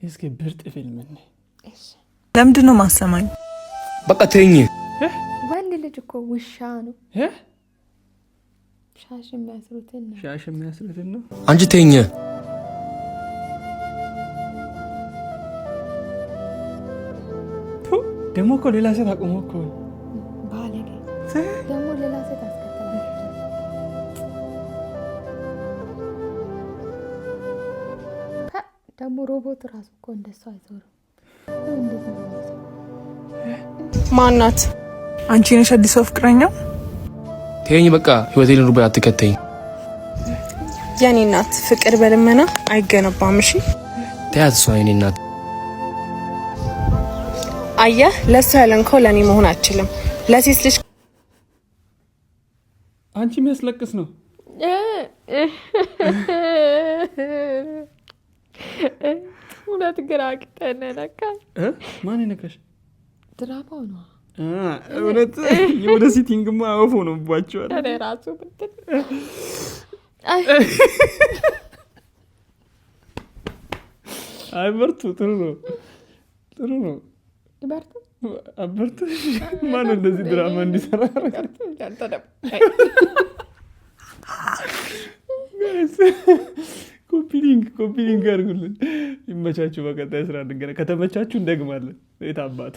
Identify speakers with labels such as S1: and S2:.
S1: እስኪ ብርጥ ፊልም ነኝ።
S2: እሺ
S3: ለምንድን ነው ማሰማኝ?
S4: በቃ ተኝ።
S2: ወንድ ልጅ እኮ ውሻ ነው። ሻሽ
S1: የሚያስሩትን ነው።
S4: አንቺ ተኝ።
S1: ደግሞ እኮ ሌላ ሴት አቁሞ እኮ
S2: ባለጌ ደግሞ ሌላ ሴት አስከተለ። ደግሞ ሮቦት ራሱ እኮ እንደሱ አይዞርም።
S3: ማናት? አንቺ ነሽ አዲስ ፍቅረኛው?
S4: ተኝ በቃ ህይወቴን ሩባ አትከተኝ።
S3: የኔ እናት ፍቅር በልመና አይገነባም። እሺ
S4: ተያት። እሷ የኔ እናት
S3: አየህ፣ ለእሱ ያለንከው ለእኔ መሆን አችልም። ለሴት ልጅ
S1: አንቺ የሚያስለቅስ ነው።
S2: እውነት ግራ አቅተን ነካ።
S1: ማን ነካሽ?
S2: ድራማው ነው
S1: እውነት። የወደ ሲቲንግማ አወፍ ሆኖባቸዋል።
S2: እኔ ራሱ ብትል
S1: አይ በርቱ። ጥሩ ነው፣ ጥሩ ነው።
S2: ይበርቱ
S1: አበርቱ። ማን እንደዚህ ድራማ እንዲሰራ ኮፒ ሊንክ አድርጉልን። ይመቻችሁ። በቀጣይ ስራ እንገናኝ። ከተመቻችሁ እንደግማለን። የት አባቱ